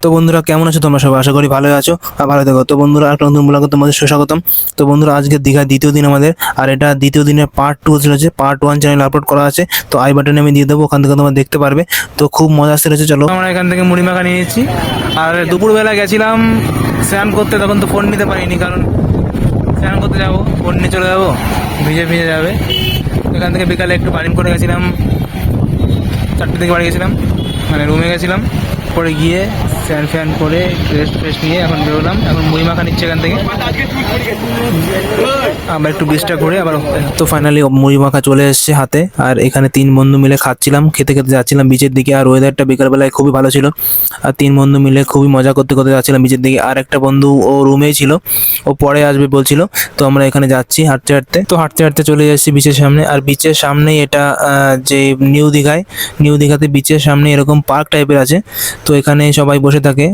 তো বন্ধুরা কেমন আছো তোমরা সবাই? আশা করি ভালো আছো আর ভালো থেকো। তো বন্ধুরা একটা নতুন ব্লগে তোমাদের সুস্বাগতম। তো বন্ধুরা আজকে দীঘার দ্বিতীয় দিন আমাদের, আর এটা দ্বিতীয় দিনের পার্ট 2 চলেছে। পার্ট 1 চ্যানেলে আপলোড করা আছে, তো আই বাটনে আমি দিয়ে দেবো, ওখান থেকে তোমরা দেখতে পারবে। তো খুব মজা আসতে রয়েছে। চলো, আমরা এখান থেকে মুড়ি মাখা নিয়েছি। আর দুপুরবেলা গেছিলাম স্নান করতে, তখন তো ফোন নিতে পারিনি, কারণ স্নান করতে যাবো, ফোন নিয়ে চলে যাবো, ভিজে ভিজে যাবে। এখান থেকে বিকালে একটু বাড়ি করে গেছিলাম, 4টে থেকে বাড়ি গেছিলাম, মানে রুমে গেছিলাম। পরে গিয়ে স্নান ফ্যান করে রেস্ট ফ্রেস্ট নিয়ে এখন বেরোলাম। এখন মুড়ি মাখা নিচ্ছে এখান থেকে, আবার একটু বিচটা করে আবার। তো ফাইনালি মুড়ি মাখা চলে এসেছে হাতে, আর এখানে 3 বন্ধু মিলে খাচ্ছিলাম, খেতে খেতে যাচ্ছিলাম বিচের দিকে। আর ওয়েদারটা বিকালবেলায় খুবই ভালো ছিল, আর 3 বন্ধু মিলে খুবই মজা করতে করতে যাচ্ছিলাম বিচের দিকে। আর একটা বন্ধু ও রুমেই ছিল, ও পরে আসবে বলছিল। তো আমরা এখানে যাচ্ছি হাঁটতে হাঁটতে। তো হাঁটতে হাঁটতে চলে যাচ্ছি বিচের সামনে। আর বিচের সামনেই এটা যে নিউ দীঘাতে বিচের সামনে এরকম পার্ক টাইপের আছে, তো এখানে সবাই বসে থাকে।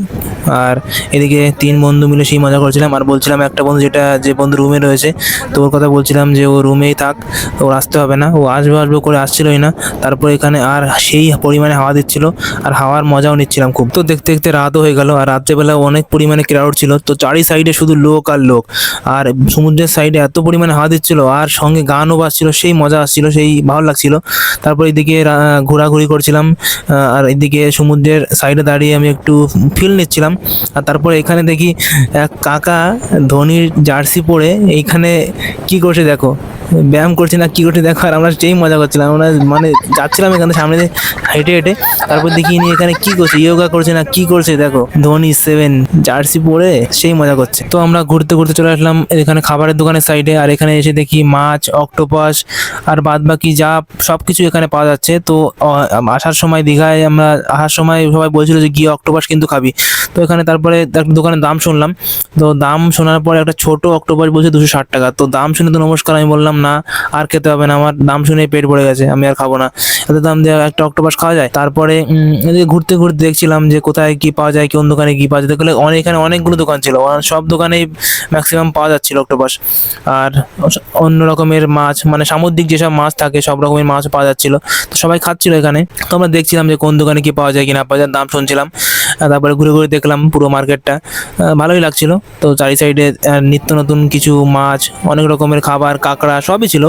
আর এদিকে 3 বন্ধু মিলে সেই মজা করছিলাম। আর বলছিলাম একটা বন্ধু, যে বন্ধু রুমে রয়েছে, তো ওর কথা বলছিলাম যে ও রুমেই থাক, ওর আসতে হবে না, ও আসবে আসবে করে আসছিলই না। তারপর এখানে আর সেই পরিমাণে হাওয়া দিচ্ছিল, আর হাওয়ার মজাও নিচ্ছিলাম খুব। তো দেখতে দেখতে রাতও হয়ে গেল, আর রাত্রেবেলা অনেক পরিমাণে ক্রাউড ছিল। তো চারি সাইডে শুধু লোক আর লোক, আর সমুদ্রের সাইডে এত পরিমাণে হাওয়া দিচ্ছিল, আর সঙ্গে গানও বাজছিল, সেই মজা আসছিল, সেই ভালো লাগছিল। তারপর এদিকে ঘোরাঘুরি করছিলাম, আর এদিকে সমুদ্রের সাইডে দাঁড়িয়ে আমি একটু ফিল নিচ্ছিলাম। আর তারপরে এখানে দেখি এক কাকা ধোনির জার্সি পরে এইখানে কি করছে দেখো, ব্যায়াম করছে না কি করছে দেখো। আর আমরা সেই মজা করছিলাম, আমরা মানে যাচ্ছিলাম এখানে সামনে দিয়ে হেঁটে হেঁটে। তারপর দেখি ইনি এখানে কি করছে, ইয়োগা করছে না কি করছে দেখো, ধোনি 7 জার্সি পরে সেই মজা করছে। তো আমরা ঘুরতে ঘুরতে চলে আসলাম এখানে খাবারের দোকানের সাইডে। আর এখানে এসে দেখি মাছ, অক্টোপাস আর বাদ বাকি যা সব কিছু এখানে পাওয়া যাচ্ছে। তো আসার সময় দীঘায় আমরা আসার সময় সবাই বলছিল যে গিয়ে অক্টোপাস কিন্তু খাবি। তো এখানে তারপরে একটা দোকানের দাম শুনলাম। তো দাম শোনার পরে একটা ছোট অক্টোপাস বলছে 260 টাকা। তো দাম শুনে তো নমস্কার, আমি বললাম না আর খেতে হবে না, আমার দাম শুনে পেট ভরে গেছে, আমি আর খাবো না, এত দাম দিয়ে একটা অক্টোপাস খাওয়া যায়? তারপরে এদিকে ঘুরতে ঘুরতে দেখছিলাম যে কোথায় কি পাওয়া যায়, কোন দোকানে কি পাওয়া যায়। দেখলে এখানে অনেকগুলো দোকান ছিল, সব দোকানেই ম্যাক্সিমাম পাওয়া যাচ্ছিল অক্টোপাস। আর অন্য রকমের মাছ, মানে সামুদ্রিক যেসব মাছ থাকে সব রকমের মাছ পাওয়া যাচ্ছিল। তো সবাই খাচ্ছিল এখানে, তো আমরা দেখছিলাম যে কোন দোকানে কি পাওয়া যায় কি না পাওয়া যায়, দাম শুনছিলাম। তারপরে ঘুরে ঘুরে দেখলাম পুরো মার্কেটটা, ভালোই লাগছিল। তো চারি সাইডে নিত্য নতুন কিছু মাছ, অনেক রকমের খাবার, কাঁকড়া সবই ছিল।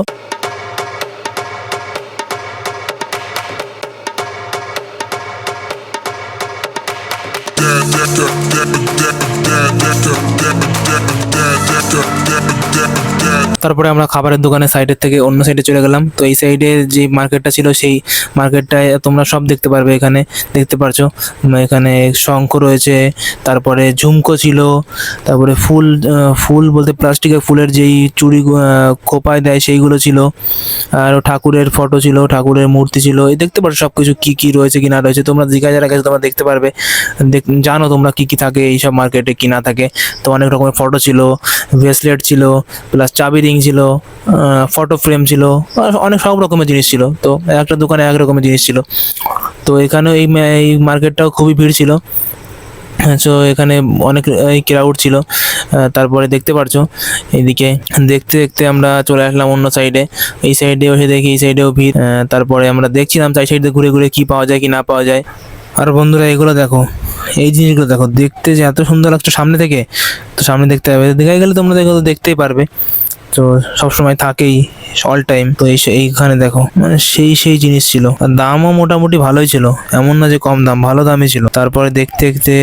তারপরে আমরা খাবারের দোকানের সাইডের থেকে অন্য সাইডে চলে গেলাম। তো এই সাইডে যে মার্কেটটা ছিল, সেই মার্কেটটায় তোমরা সব দেখতে পারবে। এখানে দেখতে পারছো, এখানে শঙ্খ রয়েছে, তারপরে ঝুমকো ছিল, তারপরে ফুল বলতে প্লাস্টিকের ফুলের যেই চুড়ি খোপায় দেয় সেইগুলো ছিল, আর ঠাকুরের ফটো ছিল, ঠাকুরের মূর্তি ছিল। এই দেখতে পারছো সব কিছু কী কী রয়েছে কি না রয়েছে। তোমরা দীঘা যারা গেছো তোমরা দেখতে পারবে, জানো তোমরা কী কী থাকে এইসব মার্কেটে কি না থাকে। তো অনেক রকমের ফটো ছিল, ব্রেসলেট ছিল, প্লাস চাবি রিং ছিল, ফটো ফ্রেম ছিল, অনেক সব রকমের জিনিস ছিল। তো একটা দোকানে এক রকমের জিনিস ছিল। তো এখানেও এই মার্কেটটাও খুবই ভিড় ছিল। সো এখানে অনেক ক্রাউড ছিল। তারপরে দেখতে পারছো এইদিকে দেখতে দেখতে আমরা চলে আসলাম অন্য সাইডে। এই সাইডেও এসে দেখি এই সাইডেও ভিড়। তারপরে আমরা দেখছিলাম চাই সাইডে ঘুরে ঘুরে কি পাওয়া যায় কি না পাওয়া যায়। আর বন্ধুরা এগুলো দেখো, এই জিনিসগুলো দেখো, দেখতে যে এত সুন্দর লাগছে সামনে থেকে। তো সামনে দেখতে হবে, দীঘায় গেলে তোমরা দেখো দেখতেই পারবে, তো সবসময় থাকেই অল টাইম। তো এইখানে দেখো, মানে সেই জিনিস ছিল, আর দামও মোটামুটি ভালোই ছিল, এমন না যে কম দাম, ভালো দামই ছিল। তারপরে দেখতে দেখতে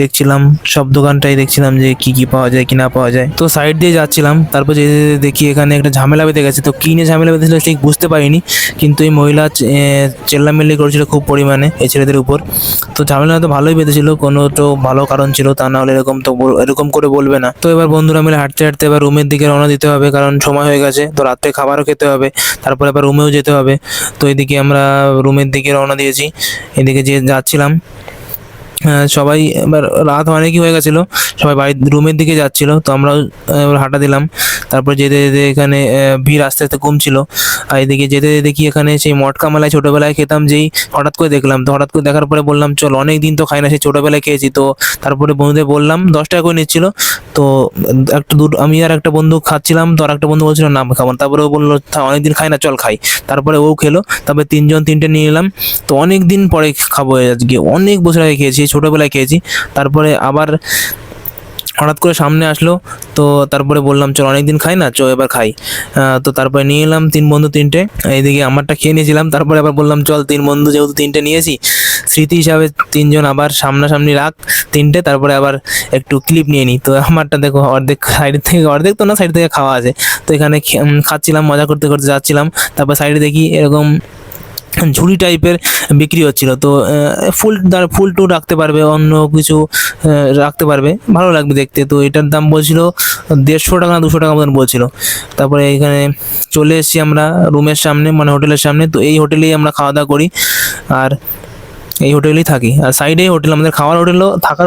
দেখছিলাম সব দোকানটাই দেখছিলাম যে কি কি পাওয়া যায় কি না পাওয়া যায়। তো সাইড দিয়ে যাচ্ছিলাম, তারপর যেতে যেতে দেখি এখানে একটা ঝামেলা বেঁধে গেছে। তো কি নিয়ে ঝামেলা বেঁধেছিল ঠিক বুঝতে পারিনি, কিন্তু এই মহিলা চেল্লামেল্লি করেছিল খুব পরিমাণে এই ছেলেদের উপর। তো ঝামেলা তো ভালোই বেঁধেছিল, কোনো তো ভালো কারণ ছিল, তা না হলে এরকম করে বলবে না। তো এবার বন্ধুরা মিলে হাঁটতে হাঁটতে এবার রুমের দিকে রওনা দিতে হবে, কারণ সময় হয়ে গেছে। তো রাত্রে খাবারও খেতে হবে, তারপরে আবার রুমেও যেতে হবে। তো এদিকে আমরা রুমের দিকে রওনা দিয়েছি। এদিকে যে যাচ্ছিলাম, সবাই এবার রাত অনেকই হয়ে গেছিলো, সবাই বাড়ির রুমের দিকে যাচ্ছিল। তো আমরা হাঁটা দিলাম। তারপর যেতে যেতে এখানে ভিড় আস্তে আস্তে কমছিল। আর এদিকে যেতে যেতে দেখি এখানে সেই মটকা মালাই ছোটোবেলায় খেতাম, যেই হঠাৎ করে দেখলাম। তো হঠাৎ করে দেখার পরে বললাম চল, অনেক দিন তো খাই না, সেই ছোটোবেলায় খেয়েছি। তো তারপরে বন্ধুদের বললাম, 10 টাকা করে নিচ্ছিল। তো আমি আর একটা বন্ধু খাচ্ছিলাম, তো আর একটা বন্ধু বলছিল না আমি খাবো না। তারপরে ও বললো অনেকদিন খাই না, চল খাই। তারপরে ও খেলো, তারপরে তিনজন তিনটে নিয়ে এলাম। তো অনেক দিন পরে খাবো আজকে, অনেক বছর আগে খেয়েছি, ছোটোবেলায় খেয়েছি। তারপরে আবার হঠাৎ করে সামনে আসলো, তো তারপরে বললাম চল অনেকদিন খাই না, চল এবার খাই। তো তারপরে নিয়ে এলাম তিন বন্ধু তিনটে, এইদিকে আমারটা খেয়ে নিয়েছিলাম। তারপরে আবার বললাম চল তিন বন্ধু যেহেতু তিনটে নিয়েছি, স্মৃতি হিসাবে তিনজন আবার সামনাসামনি রাখ তিনটে, তারপরে আবার একটু ক্লিপ নিয়ে নিই। তো আমারটা দেখো অর্ধেক সাইড থেকে, অর্ধেক তো না, সাইড থেকে খাওয়া আছে। তো এখানে খাচ্ছিলাম, মজা করতে করতে যাচ্ছিলাম। তারপর সাইডে দেখি এরকম ঝুড়ি টাইপের বিক্রি হচ্ছিল। তো ফুল টু রাখতে পারবে, অন্য কিছু রাখতে পারবে, ভালো লাগবে দেখতে। তো এটার দাম বলছিল 150 টাকা না 200 টাকা মতন বলছিল। তারপরে এখানে চলে এসেছি আমরা রুমের সামনে, মানে হোটেলের সামনে। তো এই হোটেলেই আমরা খাওয়া দাওয়া করি, আর এই হোটেলেই থাকি। আর সাইডেই হোটেল, আমাদের থাকার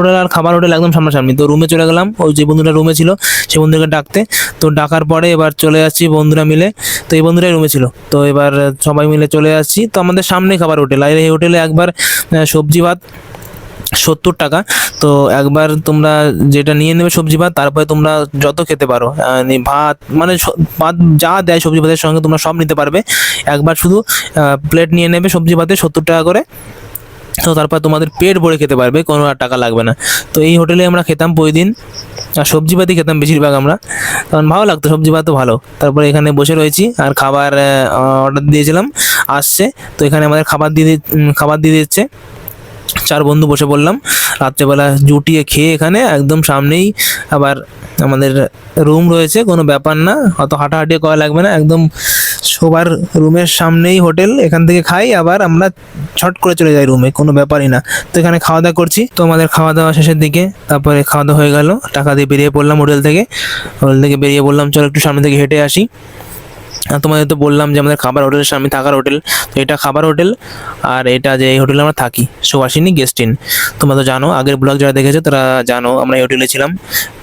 হোটেল আর খাবার হোটেল একদম সামনাসামনি। তো রুমে চলে গেলাম, ওই যে বন্ধুটা রুমে ছিল সেই বন্ধুকে ডাকতে। তো ডাকার পরে এবার চলে যাচ্ছি বন্ধুরা মিলে। তো এই বন্ধুরাই রুমে ছিল, তো এবার সবাই মিলে চলে আসছি। তো আমাদের সামনে খাবার হোটেল, আর এই হোটেলে একবার সবজি ভাত 70 টাকা। তো একবার তোমরা যেটা নিয়ে নেবে সবজি ভাত, তারপরে তোমরা যত খেতে পারো, ভাত মানে ভাত যা দেয় সবজি ভাতের সঙ্গে তোমরা সব নিতে পারবে। একবার শুধু প্লেট নিয়ে নেবে সবজি ভাতে 70 টাকা করে। তো তারপর তোমাদের পেট ভরে খেতে পারবে, কোনো আর টাকা লাগবে না। তো এই হোটেলে আমরা খেতাম প্রতিদিন, আর সবজি ভাতই খেতাম বেশিরভাগ আমরা, কারণ ভালো লাগতো, সবজি ভাতও ভালো। তারপরে এখানে বসে রয়েছি আর খাবার অর্ডার দিয়েছিলাম, আসছে। তো এখানে আমাদের খাবার দিয়ে দিচ্ছে। চার বন্ধু বসে পড়লাম রাত্রেবেলা, জুটিয়ে খেয়ে। এখানে একদম সামনেই আবার আমাদের রুম রয়েছে, কোনো ব্যাপার না, অত হাঁটাহাঁটি করা লাগবে না, একদম সবার রুমের সামনেই হোটেল। এখান থেকে খাই, আবার আমরা ছট করে চলে যাই রুমে, কোনো ব্যাপারই না। তো এখানে খাওয়া দাওয়া করছি। তো আমাদের খাওয়া দাওয়া শেষের দিকে, তারপরে খাওয়া দাওয়া হয়ে গেল, টাকা দিয়ে বেরিয়ে পড়লাম হোটেল থেকে বেরিয়ে বললাম চল একটু সামনে থেকে হেঁটে আসি। আর তোমাদের তো বললাম যে আমাদের খাবার হোটেলের সামনে থাকার হোটেল। তো এটা খাবার হোটেল, আর এটা যে এই হোটেলে আমরা থাকি সুভাষিনী গেস্ট ইন। তোমরা তো জানো, আগের ব্লগ যারা দেখেছো তারা জানো আমরা এই হোটেলে ছিলাম।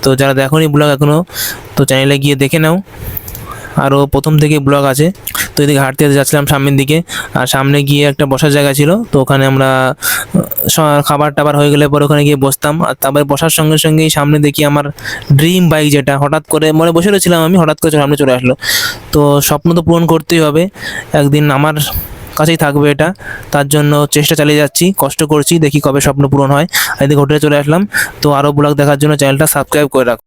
তো যারা দেখোনি ব্লগ এখনও, তো চ্যানেলে গিয়ে দেখে নাও, আরও প্রথম থেকে ব্লগ আছে। তো এদিকে হাঁটতে হাঁটতে যাচ্ছিলাম সামনের দিকে, আর সামনে গিয়ে একটা বসার জায়গা ছিল। তো ওখানে আমরা খাবার টাবার হয়ে গেলে পরে ওখানে গিয়ে বসতাম। আর তারপরে বসার সঙ্গে সঙ্গেই সামনে দেখি আমার ড্রিম বাইক, যেটা হঠাৎ করে মনে বসে রয়েছিলাম আমি, হঠাৎ করে সামনে চলে আসলো। তো স্বপ্ন তো পূরণ করতেই হবে, একদিন আমার কাছেই থাকবে এটা। তার জন্য চেষ্টা চালিয়ে যাচ্ছি, কষ্ট করছি, দেখি কবে স্বপ্ন পূরণ হয়। এদিকে হোটেলে চলে আসলাম। তো আরও ব্লগ দেখার জন্য চ্যানেলটা সাবস্ক্রাইব করে রাখো।